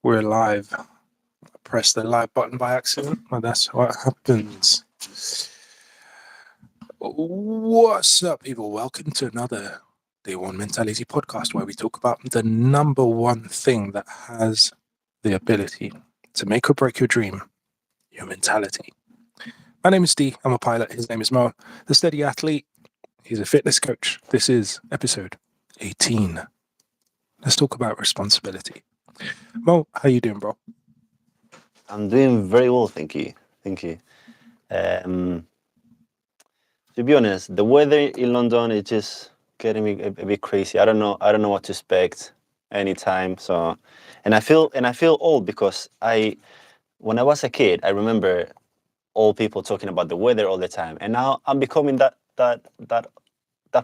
We're live. I pressed the live button by accident, and that's what happens. What's up, people? Welcome to another D1 Mentality podcast where we talk about the number one thing that has the ability to make or break your dream, your mentality. My name is D. I'm a pilot. His name is Mo, the steady athlete. He's a fitness coach. This is episode 18. Let's talk about responsibility. Mo, how you doing, bro? I'm doing very well, thank you. Thank you. To be honest, the weather in London is just getting me a bit crazy. I don't know. I don't know what to expect anytime. So, and I feel old because when I was a kid, I remember old people talking about the weather all the time, and now I'm becoming that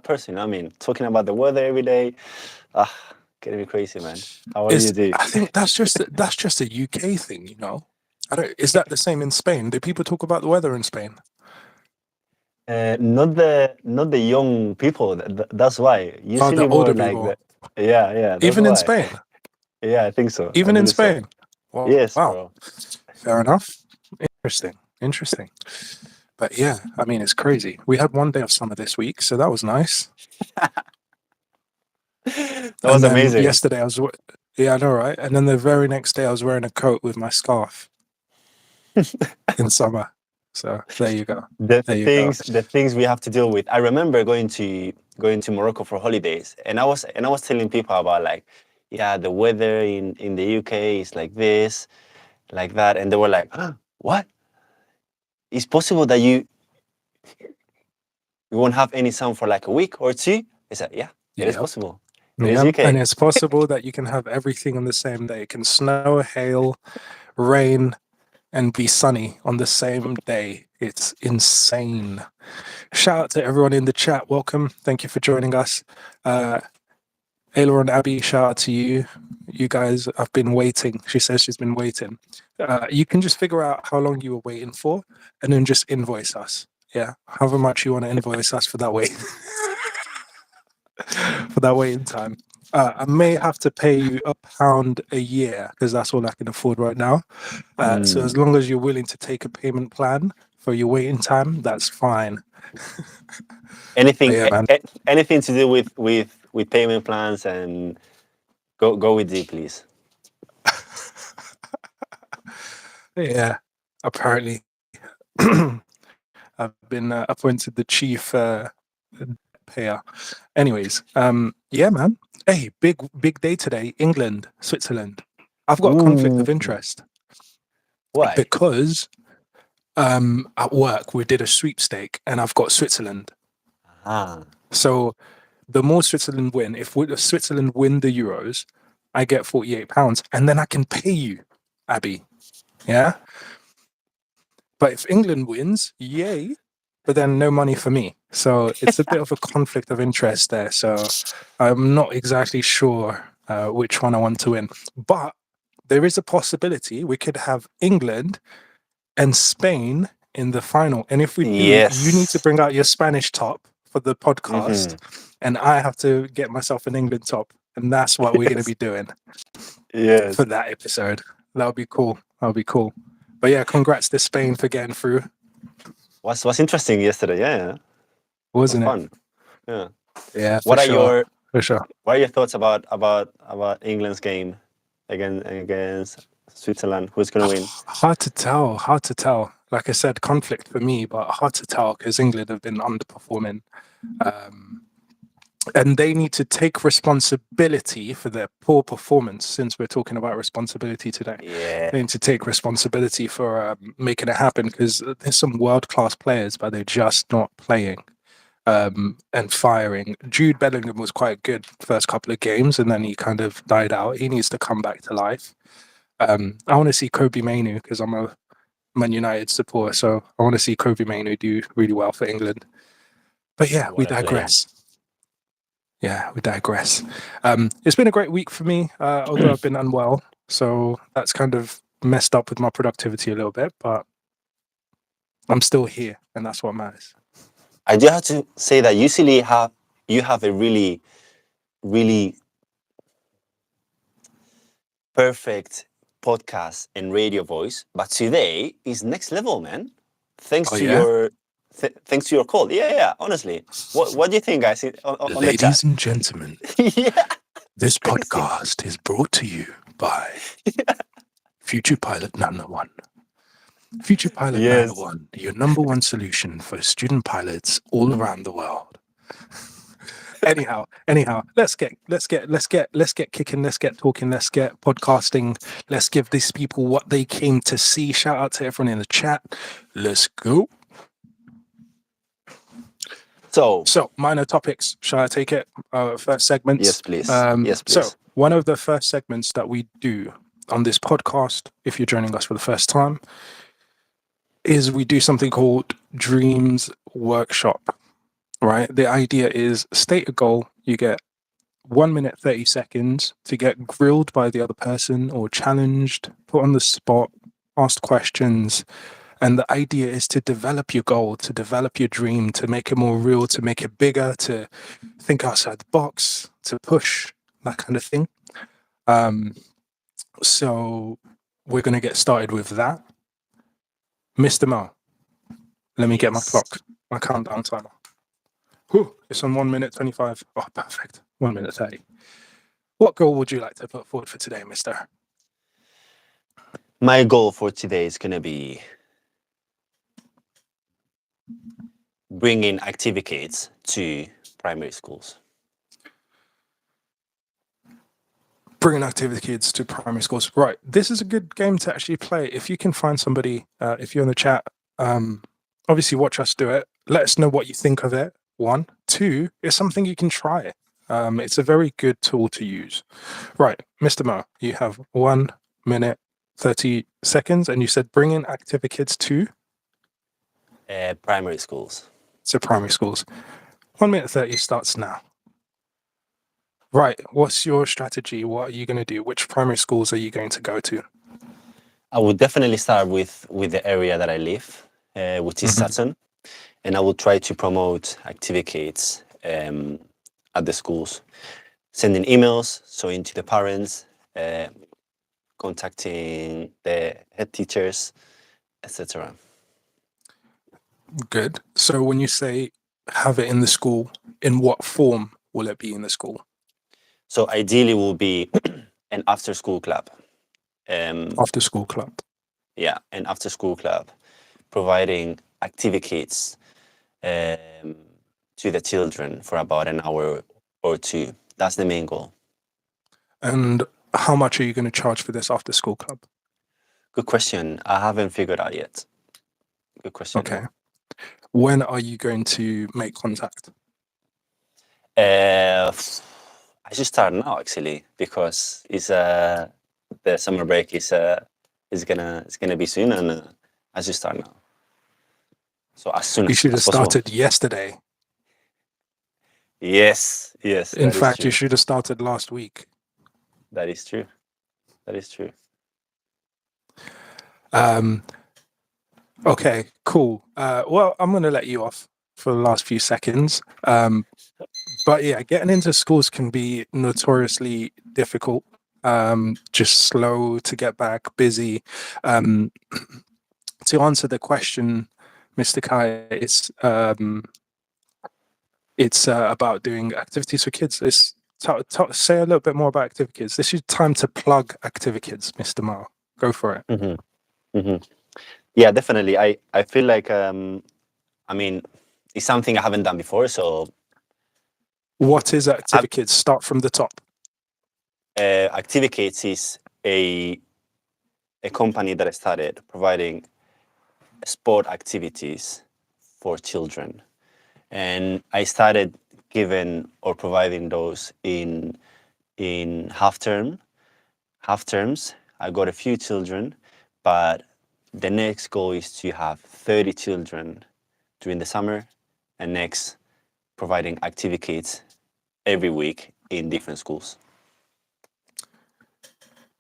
person. I mean, talking about the weather every day. Ah, getting me crazy, man. How do you do? I think that's just a UK thing, you know. I don't. Is that the same in Spain? Do people talk about the weather in Spain? Not the young people. That's why. Oh, the Usually more older like people, the. Yeah. That's even in why. Spain, Yeah, I think so. I even in believe so. Spain. Well, Yes, wow, bro. fair enough. Interesting. But yeah, I mean, it's crazy. We had one day of summer this week, so that was nice. That And was then amazing. yesterday yeah, I know, right? And then the very next day I was wearing a coat with my scarf in summer. So there you go. The There you go. things we have to deal with. I remember going to Morocco for holidays, and I was telling people about like, yeah, the weather in the UK is like this, like that, and they were like, huh, what? It's possible that you won't have any sun for like a week or two? I said, yeah, it is Yep. possible. It is Yeah, and UK. it's possible that you can have everything on the same day. It can snow, hail, rain, and be sunny on the same day. It's insane. Shout out to everyone in the chat. Welcome. Thank you for joining us. Ayla and Abby, shout out to you. You guys have been waiting. She says she's been waiting. You can just figure out how long you were waiting for and then just invoice us. Yeah, however much you want to invoice us for that wait. For that waiting time. I may have to pay you £1 a year because that's all I can afford right now. So as long as you're willing to take a payment plan for your waiting time, that's fine. Anything, But yeah, man. anything to do with payment plans, and go with D, please. Yeah, apparently. I've been appointed the chief payer. Anyways, yeah, man. Hey, big day today. England, Switzerland. I've got a conflict Ooh, of interest why? because at work we did a sweepstake and I've got Switzerland. Ah, So the more Switzerland win, if Switzerland win the Euros, I get £48 and then I can pay you, Abby. Yeah. But if England wins, yay. But then no money for me. So it's a bit of a conflict of interest there. So I'm not exactly sure which one I want to win. But there is a possibility we could have England and Spain in the final. And if we do, you need to yes. bring out your Spanish top for the Mm-hmm. podcast, and I have to get myself an England top. And that's what we're going to Yes. be doing for Yes. that episode. That'll be cool. But yeah, congrats to Spain for getting through, Was interesting yesterday. Yeah. Was wasn't it? fun. Yeah. Yeah, for What are sure. your For sure. What are your thoughts about England's game against Switzerland? Who's gonna win? Hard to tell. Hard to tell. Like I said, conflict for me, but hard to tell because England have been underperforming. Um, and they need to take responsibility for their poor performance. Since we're talking about responsibility today, Yeah. they need to take responsibility for making it happen because there's some world-class players, but they're just not playing and firing. Jude Bellingham was quite good first couple of games, and then he kind of died out. He needs to come back to life. I want to see Kobe Mainu because I'm a Man United supporter, so I want to see Kobe Mainu do really well for England. But yeah, we What a player. digress. It's been a great week for me, although I've been unwell, so that's kind of messed up with my productivity a little bit, but I'm still here, and that's what matters. I do have to say that you have a really perfect podcast and radio voice, but today is next level, man. Thanks Oh, to yeah? your thanks to your call. Yeah. Honestly, what do you think, guys, on the chat? Ladies and gentlemen, Yeah, this crazy. podcast is brought to you by Future Pilot 901. Future Pilot Yes. 901, your number one solution for student pilots all around the world. anyhow, let's get kicking, let's get talking, let's get podcasting, let's give these people what they came to see. Shout out to everyone in the chat. Let's go. So minor topics. Shall I take it? First segments. Yes, please. Yes, please. So one of the first segments that we do on this podcast, if you're joining us for the first time, is we do something called Dreams Workshop. Right? The idea is state a goal. You get 1 minute 30 seconds to get grilled by the other person or challenged, put on the spot, asked questions. And the idea is to develop your goal, to develop your dream, to make it more real, to make it bigger, to think outside the box, to push, that kind of thing. So we're going to get started with that. Mr. Mo, let me get my clock, my countdown timer. Whew, it's on 1 minute 25. Oh, perfect. 1 minute 30. What goal would you like to put forward for today, mister? My goal for today is going to be bringing activities to primary schools. Bringing activities to primary schools. Right. This is a good game to actually play. If you can find somebody, if you're in the chat, obviously watch us do it. Let us know what you think of it. 1. 2, it's something you can try. It's a very good tool to use. Right. Mr. Mo, you have 1 minute 30 seconds, and you said bringing activities to Primary schools. So primary schools. 1 minute 30 starts now. Right. What's your strategy? What are you going to do? Which primary schools are you going to go to? I would definitely start with the area that I live, which is Sutton, and I will try to promote activities at the schools, sending emails, so into the parents, contacting the head teachers, etc. Good. So when you say have it in the school, in what form will it be in the school? So ideally will be an after-school club. After school club. Yeah, an after-school club, providing activities to the children for about an hour or two. That's the main goal. And how much are you going to charge for this after school club? Good question. I haven't figured out yet. Good question. Okay. When are you going to make contact? I should start now actually, because it's the summer break is gonna be soon, and I should start now. So as soon as You should have possible. started yesterday. Yes. In fact, you should have started last week. That is true. Okay, cool. Well, I'm going to let you off for the last few seconds. But yeah, getting into schools can be notoriously difficult. Just slow to get back, busy. To answer the question, Mr. Kai, it's about doing activities for kids. Say a little bit more about activities. This is time to plug activities, Mr. Mao. Go for it. Yeah, definitely. I feel like I mean, it's something I haven't done before. So what is activities? Start from the top. Activities is a company that I started providing sport activities for children, and I started giving or providing those in half terms. I got a few children, but the next goal is to have 30 children during the summer, and next providing activities every week in different schools.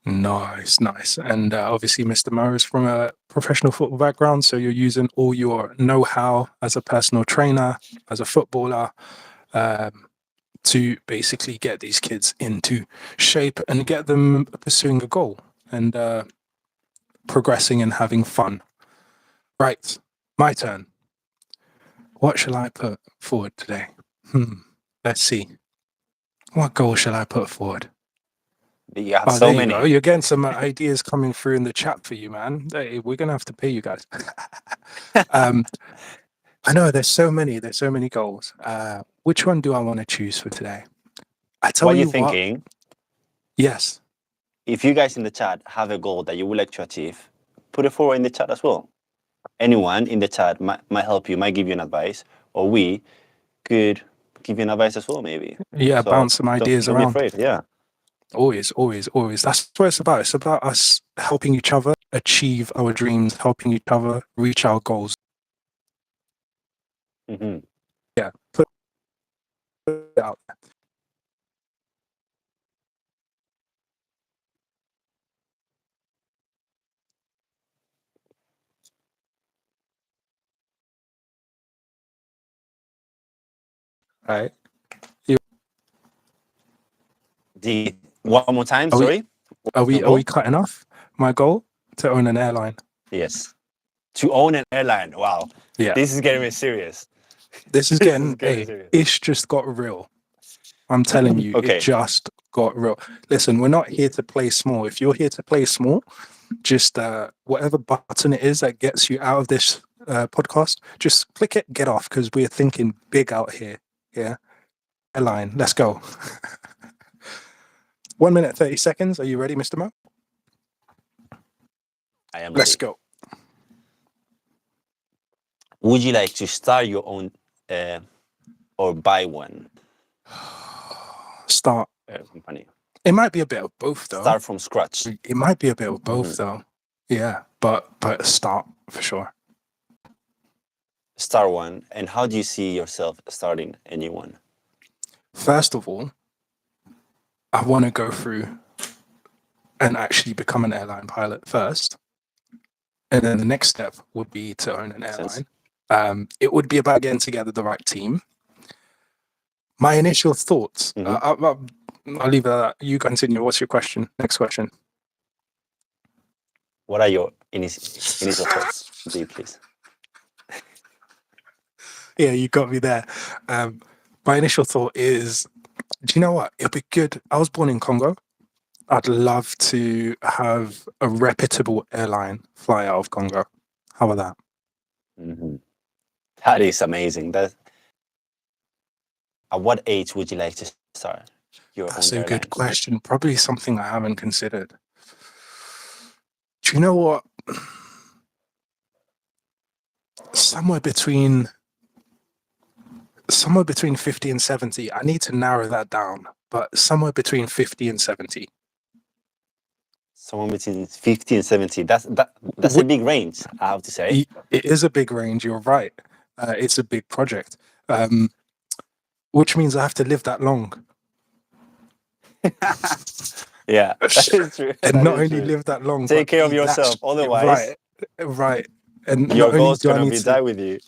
Nice. And obviously, Mr. Mo is from a professional football background, so you're using all your know-how as a personal trainer, as a footballer, to basically get these kids into shape and get them pursuing a goal. And progressing and having fun. Right, my turn. What shall I put forward today? Let's see. What goal shall I put forward? You have Oh, so there you many. go. You're getting some ideas coming through in the chat for you, man. Hey, we're gonna have to pay you guys. I know there's so many. There's so many goals. Which one do I want to choose for today? I tell What are you you what. thinking? Yes. If you guys in the chat have a goal that you would like to achieve, put it forward in the chat as well. Anyone in the chat might help you, might give you an advice, or we could give you an advice as well, maybe. Yeah. So Bounce some ideas don't be around. afraid. Yeah. Always, always, always. That's what it's about. It's about us helping each other achieve our dreams, helping each other reach our goals. Mm-hmm. Yeah. Put it out. Right. One more time, Are we- sorry. Are we cutting off? My goal to own an airline. Yes. To own an airline. Wow. Yeah. This is getting me serious. This is This getting. is getting Hey, serious. it's just got real. I'm telling you, Okay. it just got real. Listen, we're not here to play small. If you're here to play small, just whatever button it is that gets you out of this podcast, just click it, get off, because we're thinking big out here. Yeah. Airline, let's go. 1 minute, 30 seconds. Are you ready, Mr. Mo? I am Let's ready. go. Would you like to start your own or buy one Start. company? It might be a bit of both, though. Start from scratch. It might be a bit of both, though. Yeah, but start for sure. Start one. And how do you see yourself starting a new one? First of all, I want to go through and actually become an airline pilot first. And then the next step would be to own an airline. It would be about getting together the right team. My initial thoughts, I'll leave that. You continue. What's your question? Next question. What are your initial thoughts, please? Yeah, you got me there. My initial thought is, do you know what? It'll be good. I was born in Congo. I'd love to have a reputable airline fly out of Congo. How about that? That is amazing. At what age would you like to start your That's own a airline? good question. Probably something I haven't considered. Do you know what? Somewhere between 50 and 70. I need to narrow that down, but somewhere between 50 and 70. Somewhere between 50 and 70. That's a big range, I have to say. It is a big range. You're right. It's a big project, which means I have to live that long. Yeah, that is true. And not only live that long, take but care of yourself. Otherwise, right. And your not only ghost do I gonna need be to die with you.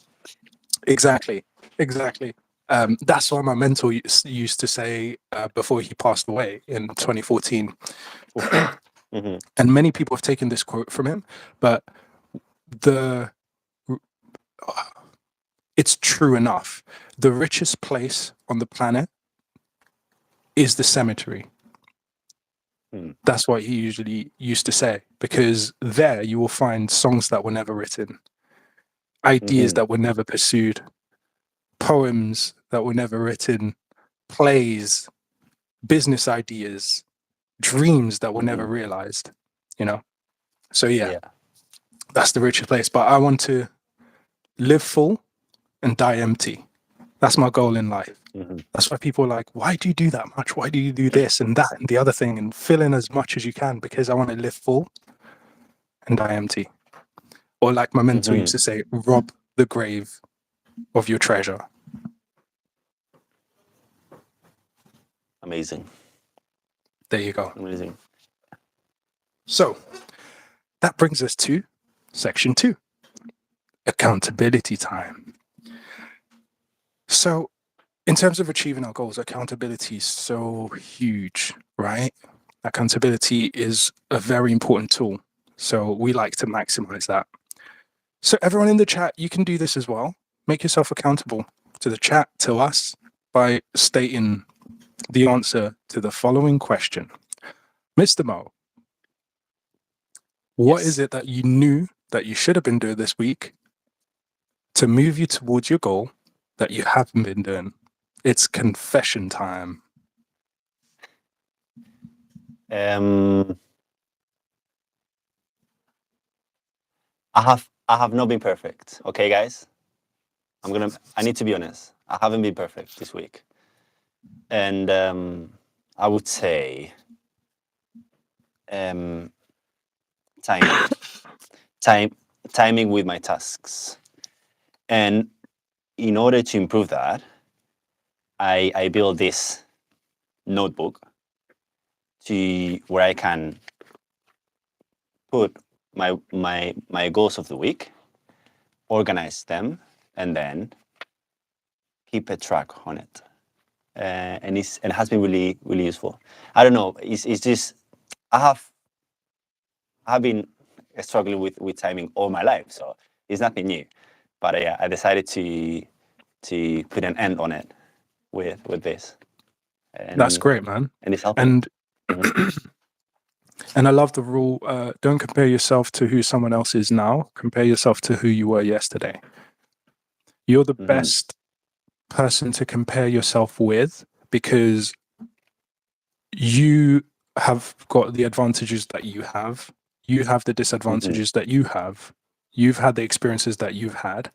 exactly. That's why my mentor used to say before he passed away in 2014. And many people have taken this quote from him, but it's true enough. The richest place on the planet is the cemetery. That's what he usually used to say, because there you will find songs that were never written, ideas that were never pursued, poems that were never written, plays, business ideas, dreams that were never realized, So yeah, that's the richest place. But I want to live full and die empty. That's my goal in life. That's why people are like, why do you do that much? Why do you do this and that and the other thing, and fill in as much as you can? Because I want to live full and die empty. Or like my mentor used to say, rob the grave of your treasure. Amazing. There you go. Amazing. So that brings us to section 2, accountability time. So in terms of achieving our goals, accountability is so huge, right? Accountability is a very important tool, So we like to maximize that. So everyone in the chat, you can do this as well. Make yourself accountable to the chat, to us, by stating the answer to the following question. Mr. Mo, what is it that you knew that you should have been doing this week to move you towards your goal that you haven't been doing? It's confession time. I have not been perfect. Okay, guys. I need to be honest. I haven't been perfect this week. And I would say timing with my tasks. And in order to improve that, I built this notebook where I can put my goals of the week, organize them, and then keep a track on it. And it has been really, really useful. I don't know. It's just I have been struggling with timing all my life, so it's nothing new. But I decided to put an end on it with this. And That's great, man. And it's helping. And and I love the rule, don't compare yourself to who someone else is now. Compare yourself to who you were yesterday. You're the best person to compare yourself with because you have got the advantages that you have. You have the disadvantages that you have. You've had the experiences that you've had.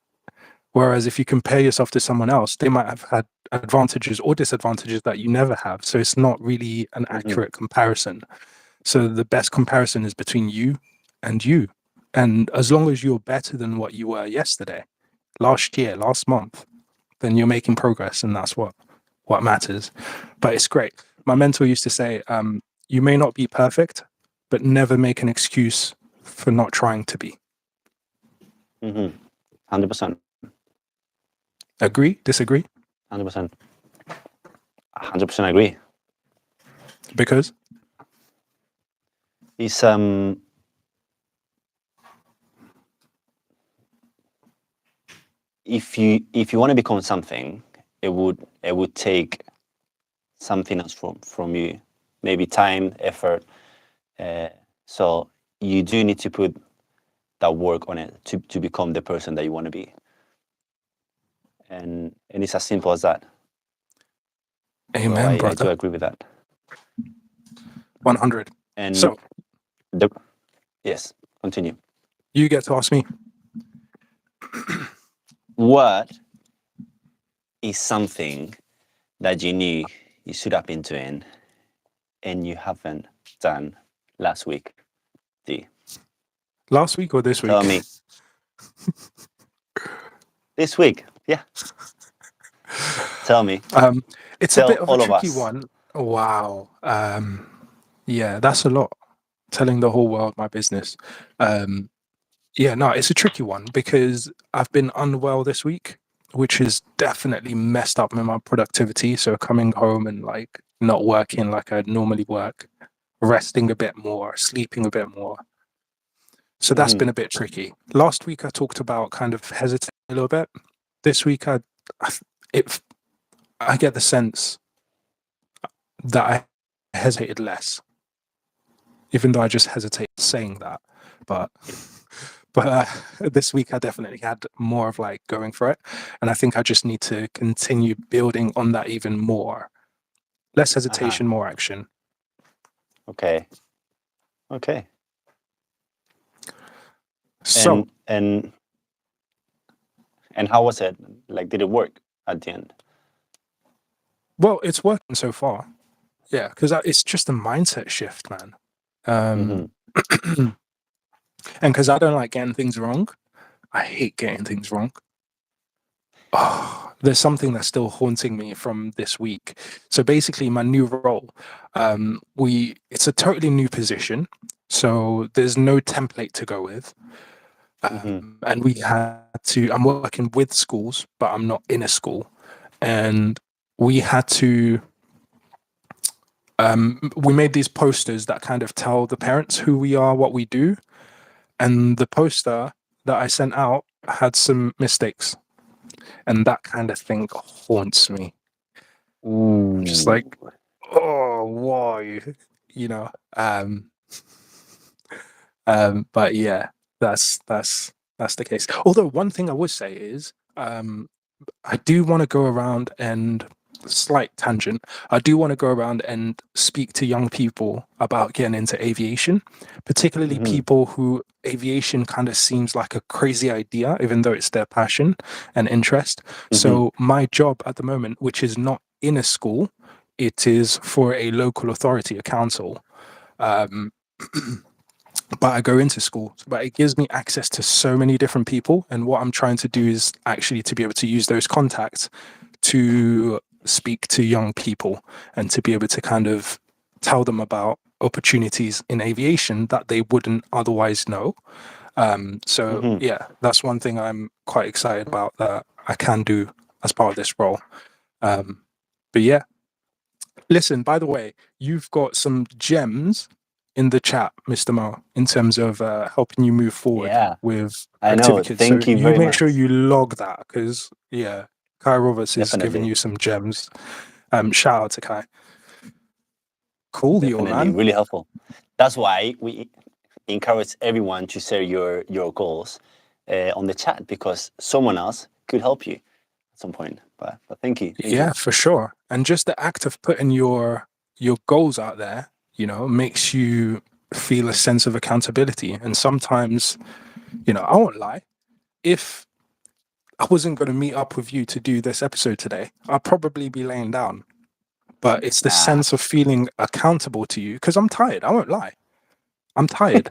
Whereas if you compare yourself to someone else, they might have had advantages or disadvantages that you never have. So it's not really an accurate comparison. So the best comparison is between you and you. And as long as you're better than what you were yesterday, last year, last month, then you're making progress, and that's what matters. But it's great. My mentor used to say, you may not be perfect, but never make an excuse for not trying to be. 100%. Agree? Disagree? 100%. 100% agree. Because? It's if you want to become something, it would take something else from you, maybe time, effort. So you do need to put that work on it to become the person that you want to be. And it's as simple as that. Amen, so brother. I do agree with that. 100. And so, yes, continue. You get to ask me. What is something that you knew you should have been doing and you haven't done last week? D. Last week or this week? Tell me. This week, yeah. Tell me. It's Tell a bit of a all of tricky us. one. Wow. Yeah, that's a lot. Telling the whole world my business. Yeah, no, it's a tricky one because I've been unwell this week, which has definitely messed up my productivity. So coming home and like not working like I'd normally work, resting a bit more, sleeping a bit more. So that's been a bit tricky. Last week I talked about kind of hesitating a little bit. This week I get the sense that I hesitated less, even though I just hesitate saying that. But this week I definitely had more of like going for it, and I think I just need to continue building on that even more. Less hesitation, more action. Okay. So and how was it? Like, did it work at the end? well, it's working so far. Yeah, because it's just a mindset shift, man. And because I don't like getting things wrong, I hate getting things wrong. Oh, there's something that's still haunting me from this week. So basically, my new role, it's a totally new position. So there's no template to go with. And we had to, I'm working with schools, but I'm not in a school. And we had to, we made these posters that kind of tell the parents who we are, what we do. and the poster that I sent out had some mistakes, and that kind of thing haunts me. I'm just like, oh, why? You know. But yeah, that's the case. Although one thing I would say is, I do want to go around and slight tangent. I do want to go around and speak to young people about getting into aviation, particularly people who aviation kind of seems like a crazy idea, even though it's their passion and interest. So my job at the moment, which is not in a school, it is for a local authority, a council. But I go into school, but it gives me access to so many different people. And what I'm trying to do is actually to be able to use those contacts to speak to young people and to be able to kind of tell them about opportunities in aviation that they wouldn't otherwise know. So yeah, that's one thing I'm quite excited about that I can do as part of this role. But yeah, listen, by the way, you've got some gems in the chat, Mr. Mo, in terms of helping you move forward Yeah, with I know. activities. So Thank you you very make sure much. you log that because, yeah, Kai Roberts is giving Definitely, you some gems. Shout out to Kai. Cool, yo, definitely, man. really helpful. That's why we encourage everyone to share your goals on the chat, because someone else could help you at some point. But thank you, thank you. Yeah, for sure. And just the act of putting your goals out there, you know, makes you feel a sense of accountability. And sometimes, you know, I won't lie, if I wasn't going to meet up with you to do this episode today, I'd probably be laying down. But it's the Ah, sense of feeling accountable to you because I'm tired. I won't lie. I'm tired.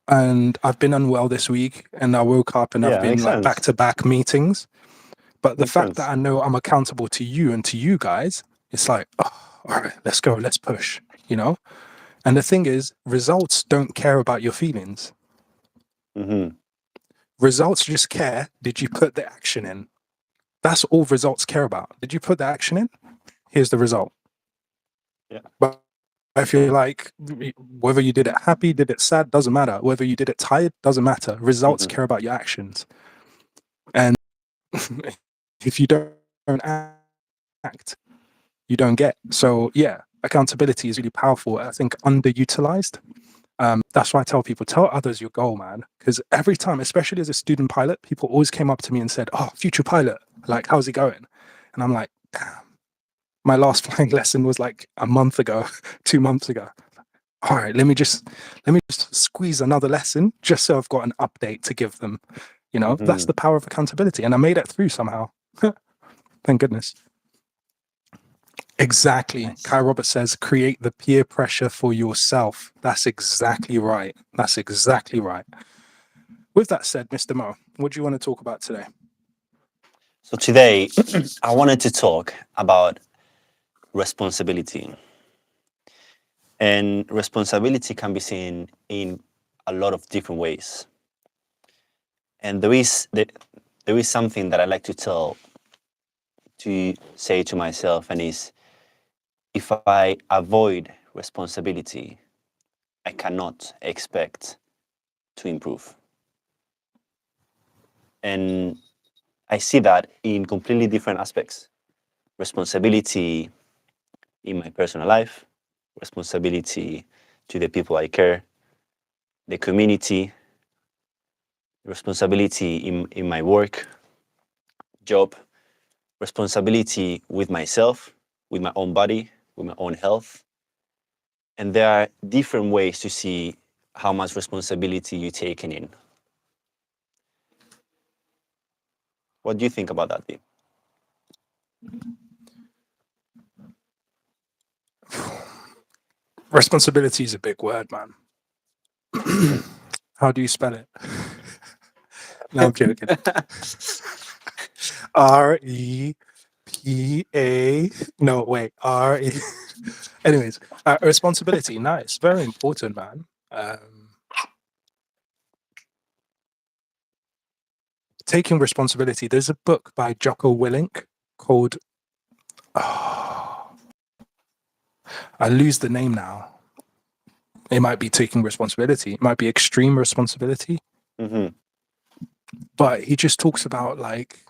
And I've been unwell this week and I woke up and I've yeah, been makes like back sense. to back meetings. But the Makes fact that sense. I know I'm accountable to you and to you guys, it's like, oh, all right, let's go, let's push, you know? And the thing is, results don't care about your feelings. Mm-hmm. Results just care, did you put the action in? That's all results care about. Did you put the action in? Here's the result. Yeah. But if you're like, whether you did it happy, did it sad, doesn't matter. Whether you did it tired, doesn't matter. Results care about your actions. And if you don't act, you don't get. So yeah, accountability is really powerful. I think underutilized. That's why I tell people, tell others your goal, man. Because every time, especially as a student pilot, people always came up to me and said, "Oh, future pilot, like, how's it going?" And I'm like, damn, my last flying lesson was like a month ago, 2 months ago. All right, let me just squeeze another lesson just so I've got an update to give them. You know, that's Mm-hmm. the power of accountability. And I made it through somehow. Thank goodness. Exactly. Nice. Kai Roberts says, create the peer pressure for yourself. That's exactly right. That's exactly right. With that said, Mr. Mo, what do you want to talk about today? So today, I wanted to talk about responsibility. And responsibility can be seen in a lot of different ways. And there is something that I like to say to myself, and is, if I avoid responsibility, I cannot expect to improve. And I see that in completely different aspects. Responsibility in my personal life, responsibility to the people I care, the community, responsibility in my work, job, responsibility with myself, with my own body, with my own health. And there are different ways to see how much responsibility you're taking in. What do you think about that, Dee? Responsibility is a big word, man. How do you spell it? No, I'm joking. REPA. No, wait. RE. Anyways, responsibility. Nice. Very important, man. Taking responsibility. There's a book by Jocko Willink called, oh, I lose the name now. It might be taking responsibility. It might be extreme responsibility. Mm-hmm. But he just talks about, like,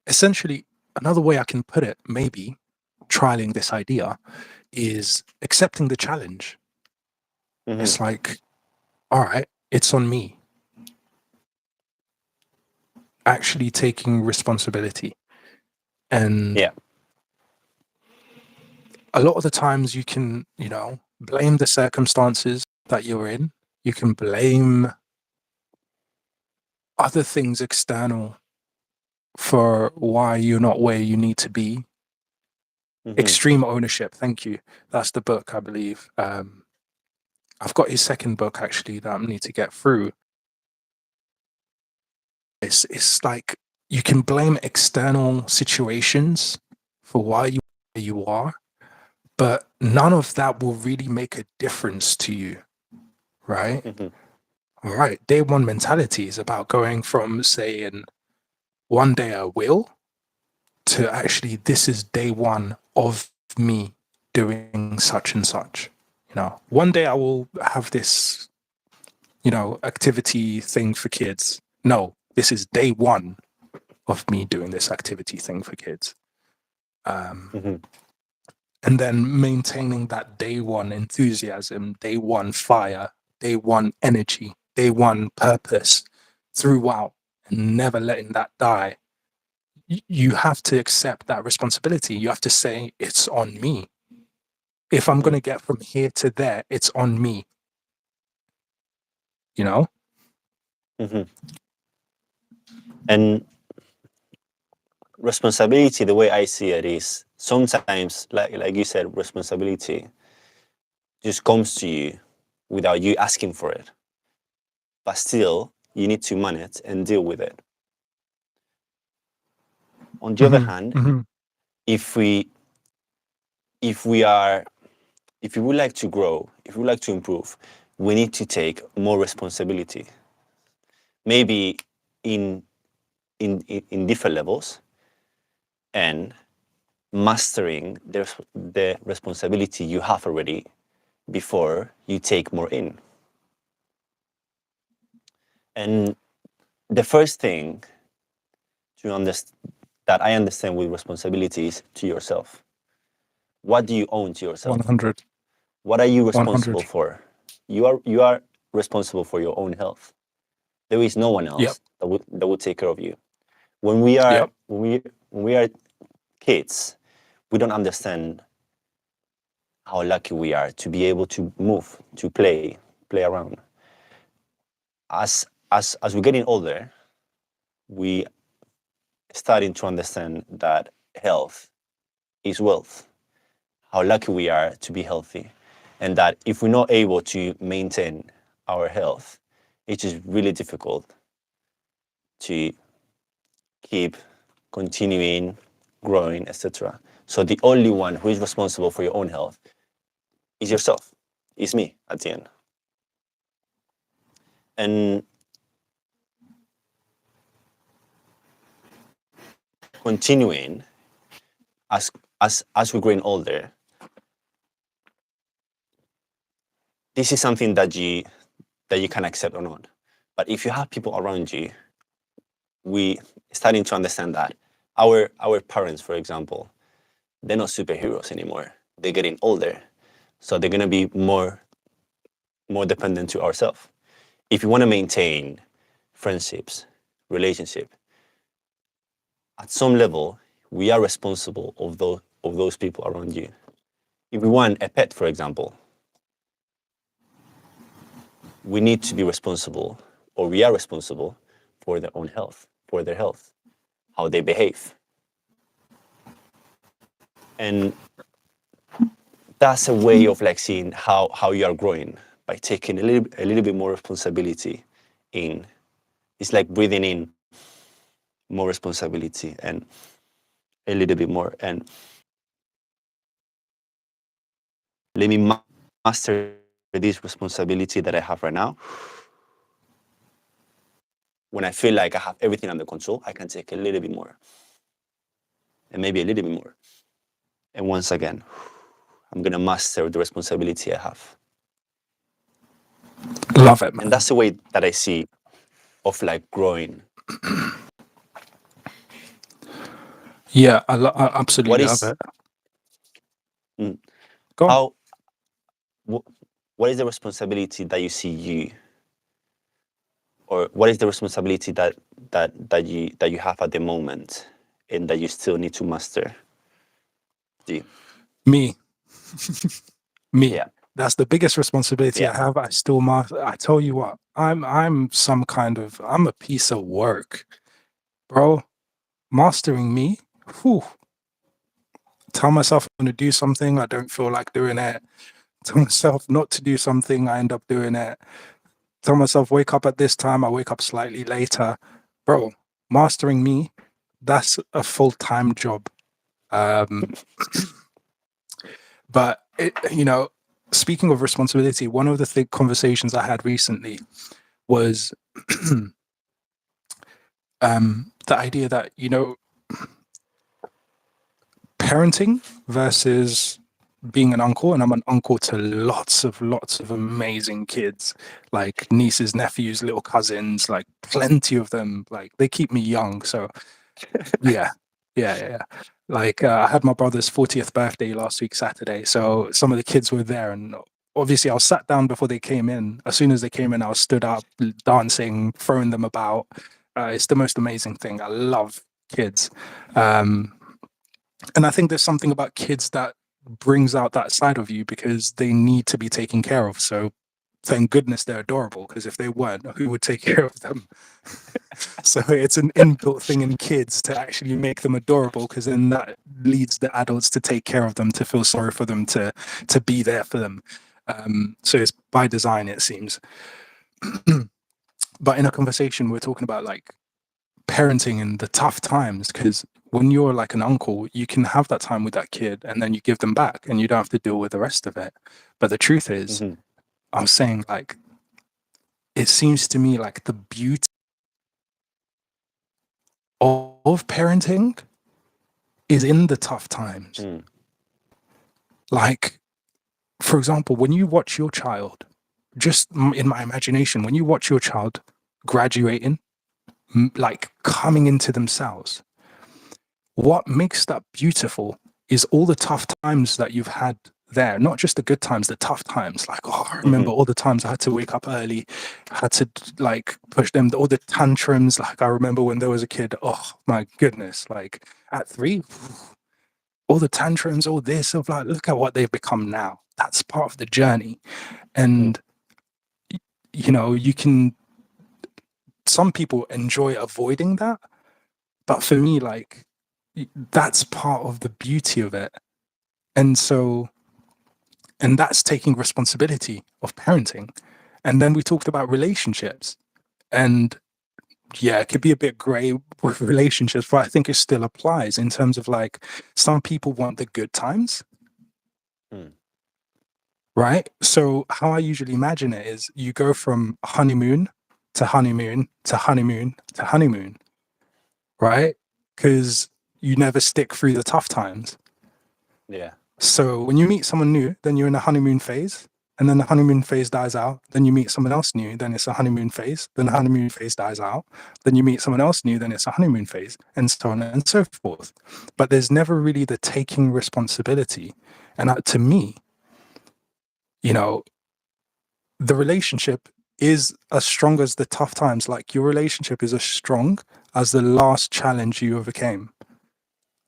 essentially, another way I can put it, maybe trialing this idea, is accepting the challenge. Mm-hmm. It's like, all right, it's on me. Actually taking responsibility. And Yeah. a lot of the times you can, blame the circumstances that you're in. You can blame other things external for why you're not where you need to be. Mm-hmm. Extreme Ownership. Thank you. That's the book, I believe. I've got his second book actually that I need to get through. It's like you can blame external situations for why you are where you are, but none of that will really make a difference to you, right? Mm-hmm. All right. Day one mentality is about going from saying one day I will to actually this is day one of me doing such and such. One day I will have this, activity thing for kids. No, this is day one of me doing this activity thing for kids. Mm-hmm. And then maintaining that day one enthusiasm, day one fire, day one energy, day one purpose throughout, and never letting that die. You have to accept that responsibility. You have to say, it's on me. If I'm going to get from here to there, it's on me. You know? Mm-hmm. And responsibility, the way I see it, is sometimes, like you said, responsibility just comes to you without you asking for it. But still, you need to manage and deal with it. On the other Mm-hmm, hand, mm-hmm. if we if we are if we would like to grow, if we would like to improve, we need to take more responsibility. Maybe in in different levels, and mastering the responsibility you have already before you take more in. And the first thing to understand that I understand with responsibility is to yourself. What do you own to yourself? 100. What are you responsible 100. for? You are responsible for your own health. There is no one Yep. else that would take care of you. When we are Yep. when we are kids, we don't understand how lucky we are to be able to move, to play around. As we're getting older, we starting to understand that health is wealth. How lucky we are to be healthy, and that if we're not able to maintain our health, it is really difficult to keep continuing, growing, etc. So the only one who is responsible for your own health is yourself, is me at the end. And continuing as we're growing older, this is something that you can accept or not. But if you have people around you, we starting to understand that our parents, for example, they're not superheroes anymore. They're getting older, so they're gonna be more dependent to ourselves. If you want to maintain friendships, relationship, at some level, we are responsible of those people around you. If we want a pet, for example, we need to be responsible, or we are responsible for their own health, for their health, how they behave. And that's a way of like seeing how you are growing by taking a little bit more responsibility in. It's like breathing in more responsibility and a little bit more. And let me master this responsibility that I have right now. When I feel like I have everything under control, I can take a little bit more, and maybe a little bit more. And once again, I'm gonna master the responsibility I have. Love it, man. And that's the way that I see of like growing. Yeah, I absolutely What love is it. mm, Go on. how what is the responsibility that you see you, or what is the responsibility that you have at the moment and that you still need to master? Do Me. Me. yeah, That's the biggest responsibility yeah. I have. I still master. I tell you what, I'm I'm a piece of work, bro. Mastering me. Whew. Tell myself I'm gonna do something, I don't feel like doing it. Tell myself not to do something, I end up doing it. Tell myself wake up at this time, I wake up slightly later. Bro, mastering me, that's a full-time job. Um, but speaking of responsibility, one of the conversations I had recently was the idea that parenting versus being an uncle, and I'm an uncle to lots of amazing kids, like nieces, nephews, little cousins, like plenty of them. Like they keep me young. So yeah, yeah. Like I had my brother's 40th birthday last week, Saturday. So some of the kids were there, and obviously I was sat down before they came in. As soon as they came in, I was stood up, dancing, throwing them about. It's the most amazing thing. I love kids. And I think there's something about kids that brings out that side of you because they need to be taken care of. So thank goodness they're adorable, because if they weren't, who would take care of them? So it's an inbuilt thing in kids to actually make them adorable, because then that leads the adults to take care of them, to feel sorry for them, to be there for them. So it's by design, it seems. But in a conversation, we're talking about like parenting in the tough times, because when you're like an uncle, you can have that time with that kid and then you give them back and you don't have to deal with the rest of it. But the truth is, Mm-hmm. I was saying, like, it seems to me like the beauty of parenting is in the tough times. Mm. Like, for example, when you watch your child, just in my imagination, when you watch your child graduating, like coming into themselves, what makes that beautiful is all the tough times that you've had there, not just the good times, the tough times. Like, oh, I remember all the times I had to wake up early, had to like push them, all the tantrums. Like, I remember when there was a kid, oh my goodness, like at 3, all the tantrums, all this of like, look at what they've become now. That's part of the journey. And, you can, some people enjoy avoiding that. But for me, like, that's part of the beauty of it. And so, and that's taking responsibility of parenting. And then we talked about relationships. And yeah, it could be a bit gray with relationships, but I think it still applies in terms of like, some people want the good times. Right? So how I usually imagine it is you go from honeymoon to honeymoon to honeymoon to honeymoon, right? Because you never stick through the tough times. Yeah. So when you meet someone new, then you're in a honeymoon phase, and then the honeymoon phase dies out. Then you meet someone else new, then it's a honeymoon phase. Then the honeymoon phase dies out. Then you meet someone else new, then it's a honeymoon phase, and so on and so forth. But there's never really the taking responsibility. And to me, the relationship is as strong as the tough times. Like, your relationship is as strong as the last challenge you overcame.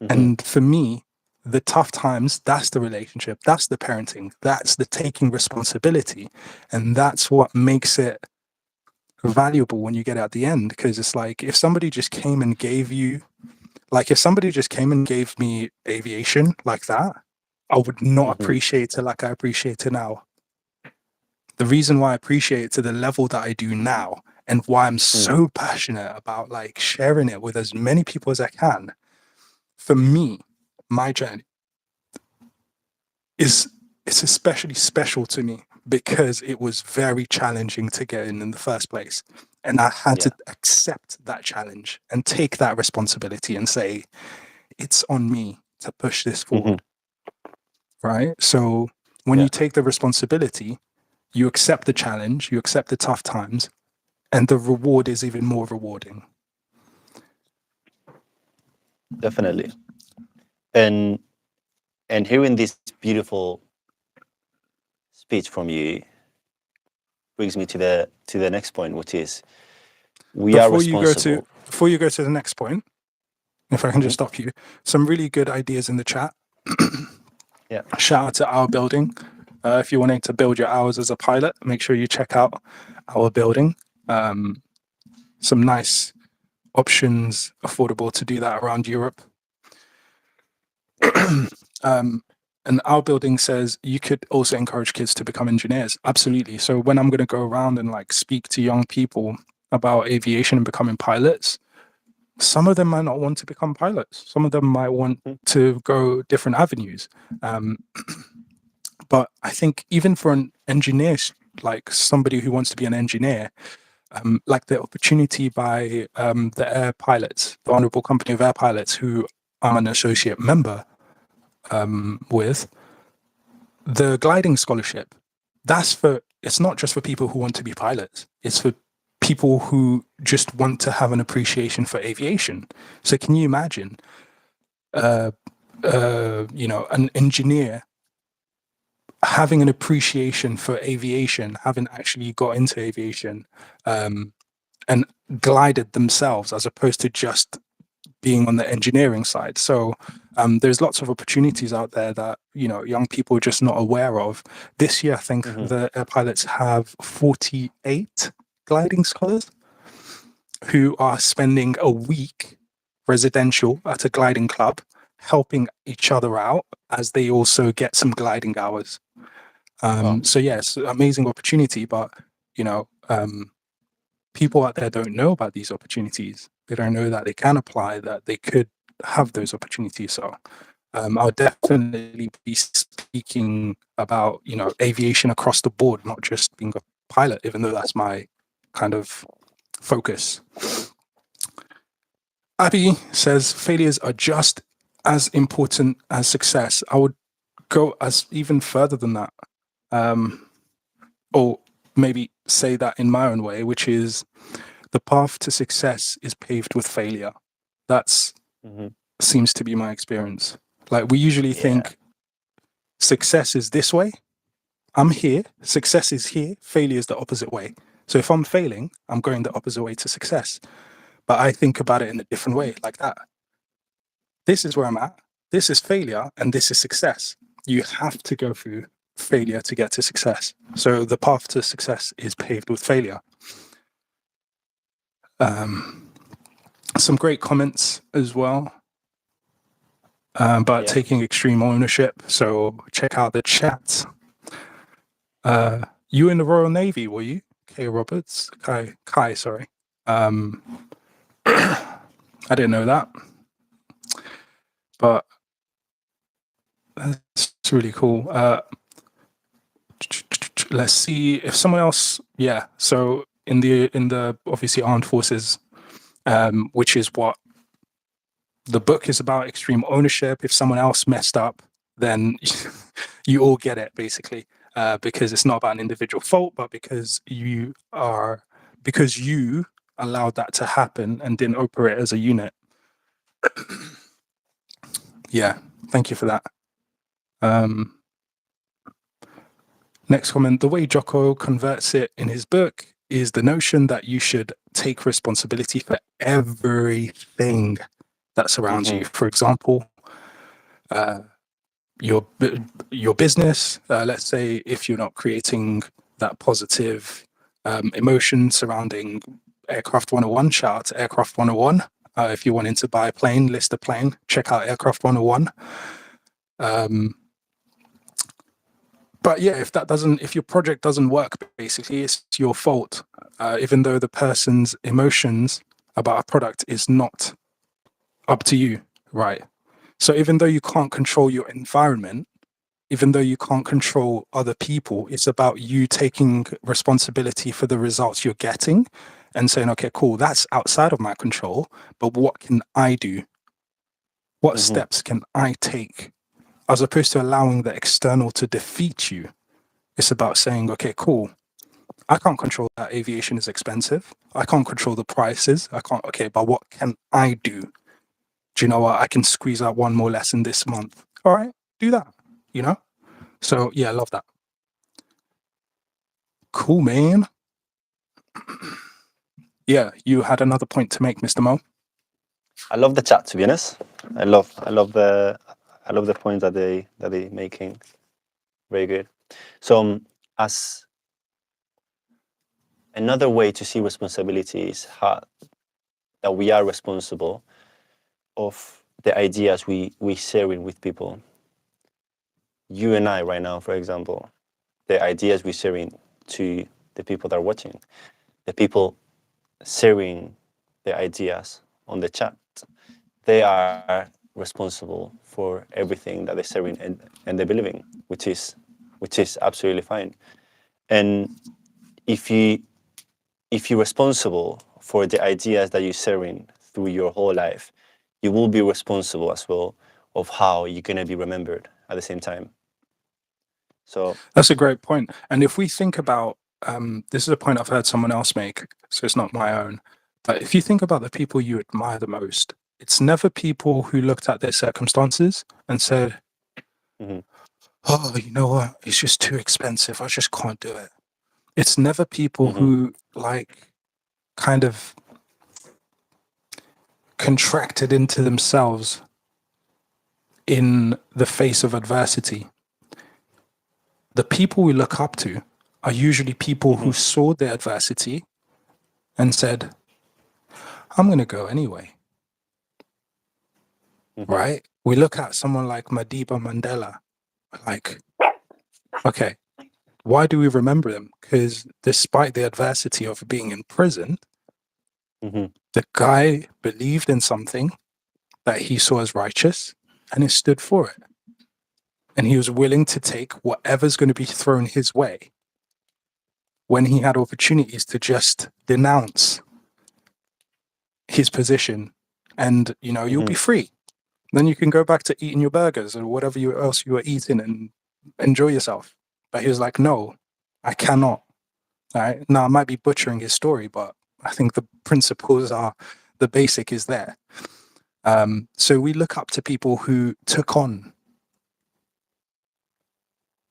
And for me, the tough times, that's the relationship, that's the parenting, that's the taking responsibility. And that's what makes it valuable when you get at the end. Because it's like, if somebody just came and gave you, like, if somebody just came and gave me aviation like that, I would not appreciate it like I appreciate it now. The reason why I appreciate it to the level that I do now, and why I'm so passionate about like sharing it with as many people as I can, for me, my journey it's especially special to me because it was very challenging to get in the first place. And I had to accept that challenge and take that responsibility and say, it's on me to push this forward. right? So when Yeah. you take the responsibility, you accept the challenge, you accept the tough times, and the reward is even more rewarding. Definitely. And hearing this beautiful speech from you brings me to the next point, which is we are responsible. Before you go to the next point, if I can just Mhm. stop you, some really good ideas in the chat. Yeah. Shout out to Our Building. If you're wanting to build your hours as a pilot, make sure you check out Our Building. Some nice options, affordable to do that around Europe. And Our Building says you could also encourage kids to become engineers. Absolutely. So when I'm going to go around and like speak to young people about aviation and becoming pilots, some of them might not want to become pilots. Some of them might want to go different avenues. But I think even for an engineer, like somebody who wants to be an engineer, like the opportunity by the Air Pilots, the Honourable Company of Air Pilots, who I'm an associate member with, the gliding scholarship, it's not just for people who want to be pilots, it's for people who just want to have an appreciation for aviation. So can you imagine, an engineer having an appreciation for aviation, having actually got into aviation, and glided themselves as opposed to just being on the engineering side. So there's lots of opportunities out there that young people are just not aware of. This year, I think the air pilots have 48 gliding scholars who are spending a week residential at a gliding club, helping each other out as they also get some gliding hours. So yes, amazing opportunity, but people out there don't know about these opportunities. They don't know that they can apply, that they could have those opportunities. So I'll definitely be speaking about aviation across the board, not just being a pilot, even though that's my kind of focus. Abby says failures are just as important as success. I would go as even further than that. Or maybe say that in my own way, which is the path to success is paved with failure. That's seems to be my experience. Like we usually think success is this way. I'm here. Success is here. Failure is the opposite way. So if I'm failing, I'm going the opposite way to success. But I think about it in a different way, like that. This is where I'm at. This is failure and this is success. You have to go through failure to get to success. So the path to success is paved with failure. Some great comments as well, but taking extreme ownership. So check out the chat. You in the Royal Navy, were you? Kai Roberts? Kai, sorry. I didn't know that. But that's really cool. Let's see if someone else. Yeah. So in the obviously armed forces, which is what the book is about, extreme ownership. If someone else messed up, then you all get it basically, because it's not about an individual fault, but because you allowed that to happen and didn't operate as a unit. Yeah. Thank you for that. Next comment, the way Jocko converts it in his book is the notion that you should take responsibility for everything that surrounds you. For example, your business, let's say if you're not creating that positive emotion surrounding Aircraft 101, shout out to Aircraft 101. If you're wanting to buy a plane, list a plane, check out Aircraft 101. But yeah, if your project doesn't work, basically it's your fault, even though the person's emotions about a product is not up to you, right? So even though you can't control your environment, even though you can't control other people, it's about you taking responsibility for the results you're getting and saying, okay, cool, that's outside of my control, but what can I do? What steps can I take as opposed to allowing the external to defeat you. It's about saying, okay, cool. I can't control that aviation is expensive. I can't control the prices. I can't, okay, but what can I do? Do you know what? I can squeeze out one more lesson this month. All right, do that, you know? So, yeah, I love that. Cool, man. Yeah, you had another point to make, Mr. Mo. I love the chat, to be honest. I love the points that they making. Very good. So as another way to see responsibility is that we are responsible of the ideas we sharing with people. You and I right now, for example, the ideas we're sharing to the people that are watching, the people sharing the ideas on the chat, they are responsible for everything that they're sharing and they believe in, which is absolutely fine. And if you're responsible for the ideas that you're sharing through your whole life, you will be responsible as well of how you're going to be remembered at the same time. So that's a great point. And if we think about, this is a point I've heard someone else make, so it's not my own. But if you think about the people you admire the most, it's never people who looked at their circumstances and said, oh, you know what? It's just too expensive. I just can't do it. It's never people who kind of contracted into themselves in the face of adversity. The people we look up to are usually people who saw the adversity and said, I'm going to go anyway. Right? We look at someone like Madiba Mandela, like, okay, why do we remember him? Because despite the adversity of being in prison, the guy believed in something that he saw as righteous and he stood for it. And he was willing to take whatever's going to be thrown his way when he had opportunities to just denounce his position and, you know, you'll be free. Then you can go back to eating your burgers or whatever else you were eating and enjoy yourself. But he was like, no, I cannot. All right. Now, I might be butchering his story, but I think the principles are, the basic is there. So we look up to people who took on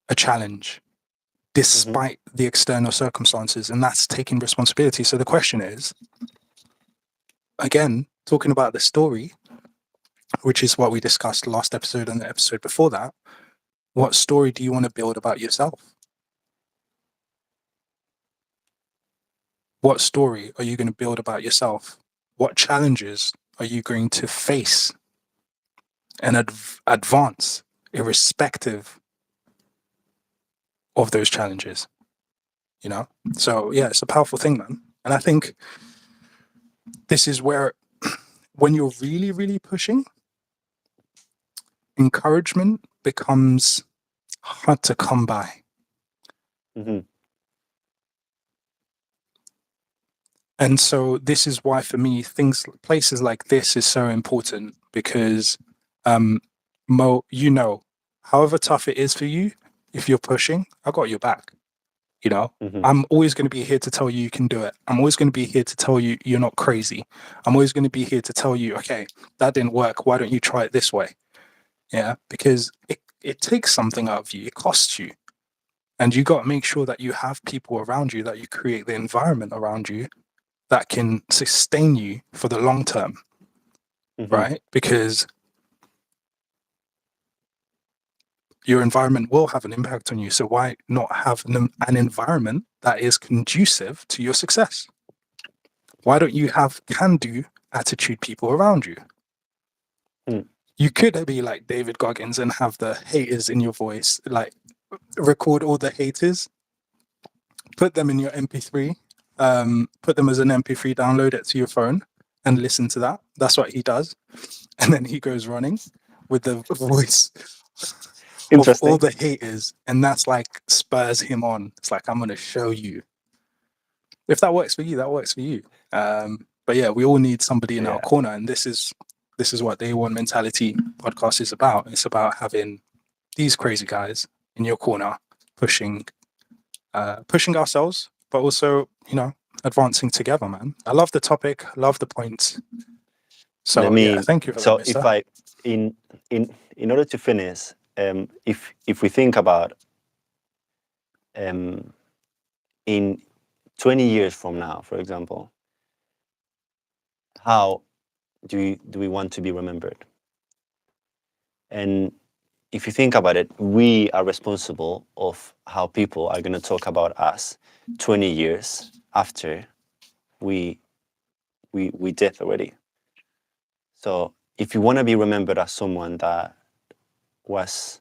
a challenge despite the external circumstances, and that's taking responsibility. So the question is, again, talking about the story, which is what we discussed last episode and the episode before that, what story do you want to build about yourself? What story are you going to build about yourself? What challenges are you going to face and advance irrespective of those challenges? You know? So yeah, it's a powerful thing, man. And I think this is where, when you're really, really pushing, encouragement becomes hard to come by. And so this is why, for me, places like this is so important, because Mo, you know, however tough it is for you, if you're pushing, I got your back. You know, I'm always going to be here to tell you can do it. I'm always going to be here to tell you you're not crazy. I'm always going to be here to tell you, okay, that didn't work. Why don't you try it this way? Yeah, because it takes something out of you. It costs you. And you got to make sure that you have people around you, that you create the environment around you that can sustain you for the long term, right? Because your environment will have an impact on you. So why not have an environment that is conducive to your success? Why don't you have can-do attitude people around you? You could be like David Goggins and have the haters in your voice, like record all the haters, put them in your MP3, put them as an MP3, download it to your phone and listen to that. That's what he does. And then he goes running with the voice of all the haters. And that's like spurs him on. It's like, I'm going to show you. If that works for you, that works for you. But yeah, we all need somebody in our corner. And this is what D1 Mentality podcast is about. It's about having these crazy guys in your corner pushing ourselves, but also, advancing together, man. I love the topic, love the points. So thank you for that, mister. If I in order to finish, if we think about in 20 years from now, for example, how do we want to be remembered? And if you think about it, we are responsible of how people are going to talk about us 20 years after we death already. So if you want to be remembered as someone that was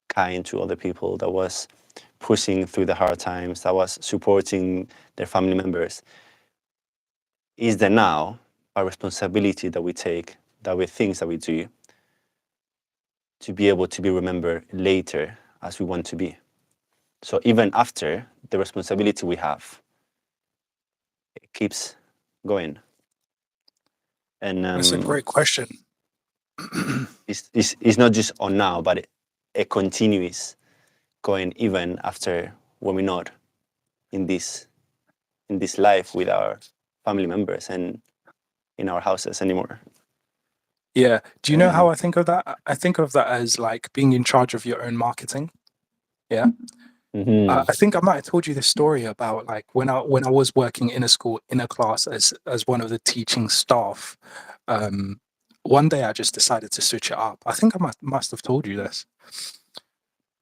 kind to other people, that was pushing through the hard times, that was supporting their family members, is there now a responsibility that we take, that with things that we do, to be able to be remembered later as we want to be. So even after the responsibility we have, it keeps going. And That's a great question. It's not just on now, but it continues going even after when we're not in this life with our family members and in our houses anymore. Yeah. Do you know how I think of that? I think of that as like being in charge of your own marketing. Yeah. I think I might have told you this story about like when I was working in a school, in a class as one of the teaching staff. One day I just decided to switch it up. I think I must have told you this.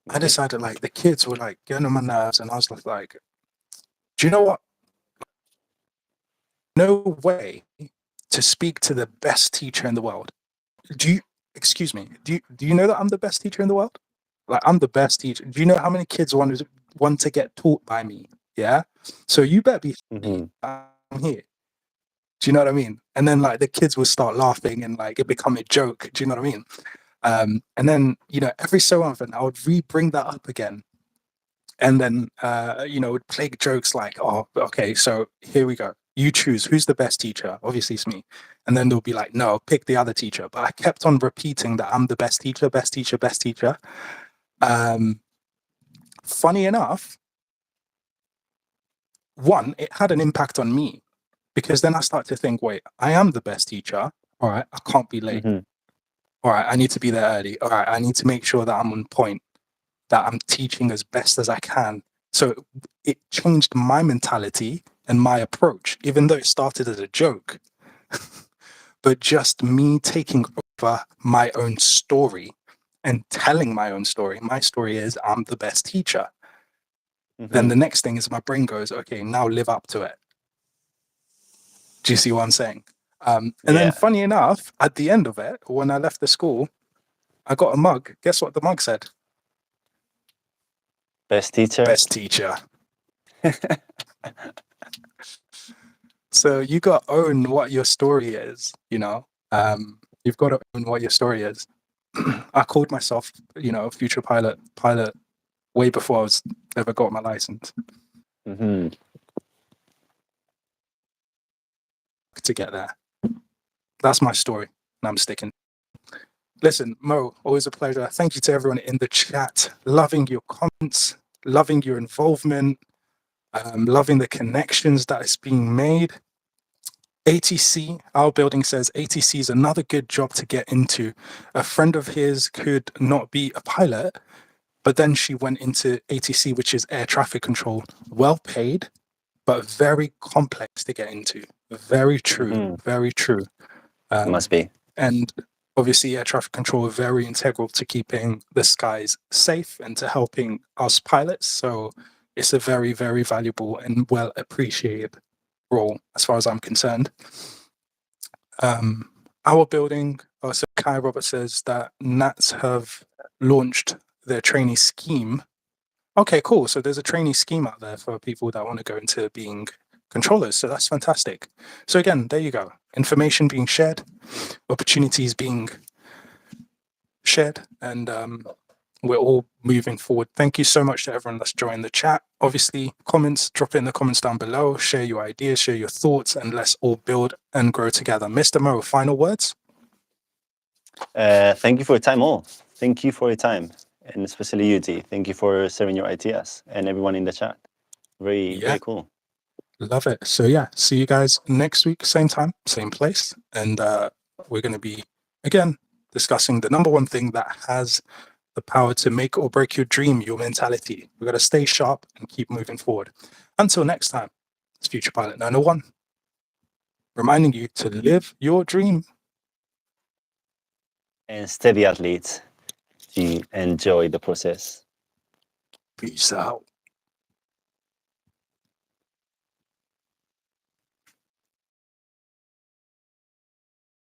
I decided like the kids were like getting on my nerves, and I was like, do you know what? No way to speak to the best teacher in the world. Excuse me, do you know that I'm the best teacher in the world? Like, I'm the best teacher. Do you know how many kids want to get taught by me? Yeah. So you better be I'm here. Do you know what I mean? And then like the kids will start laughing and like it become a joke. Do you know what I mean? And then, every so often I would bring that up again. And then, would play jokes like, oh, okay, so here we go. You choose who's the best teacher. Obviously it's me. And then they'll be like, no, pick the other teacher. But I kept on repeating that I'm the best teacher, best teacher, best teacher. Funny enough, one, it had an impact on me, because then I start to think, wait, I am the best teacher. All right, I can't be late. All right, I need to be there early. All right, I need to make sure that I'm on point, that I'm teaching as best as I can. So it changed my mentality and my approach, even though it started as a joke. But just me taking over my own story and telling my own story. My story is I'm the best teacher. Then the next thing is my brain goes, okay, now live up to it. Do you see what I'm saying? And then funny enough, at the end of it, when I left the school, I got a mug. Guess what the mug said? Best teacher. Best teacher. So you got to own what your story is, you've got to own what your story is. I called myself, future pilot way before I was ever got my license. To get there. That's my story, and I'm sticking. Listen, Mo, always a pleasure. Thank you to everyone in the chat. Loving your comments, loving your involvement, loving the connections that is being made. ATC, our building says ATC is another good job to get into. A friend of his could not be a pilot, but then she went into ATC, which is air traffic control. Well paid, but very complex to get into. Very true, very true. Must be. And obviously air traffic control is very integral to keeping the skies safe and to helping us pilots. So it's a very, very valuable and well appreciated role as far as I'm concerned. Our building, so Kai Robert says that Nats have launched their trainee scheme. Okay, cool. So there's a trainee scheme out there for people that want to go into being controllers. So that's fantastic. So again, there you go. Information being shared, opportunities being shared, and we're all moving forward. Thank you so much to everyone that's joined the chat. Obviously, drop it in the comments down below, share your ideas, share your thoughts, and let's all build and grow together. Mr. Mo, final words? Thank you for your time all. Thank you for your time. and especially you, T. Thank you for sharing your ideas and everyone in the chat. Very, Yeah. very cool. Love it. So yeah, see you guys next week, same time, same place. And we're going to be, again, discussing the number one thing that has the power to make or break your dream, your mentality. We've got to stay sharp and keep moving forward. Until next time, it's Future Pilot 901, reminding you to live your dream. And steady athletes, to enjoy the process. Peace out.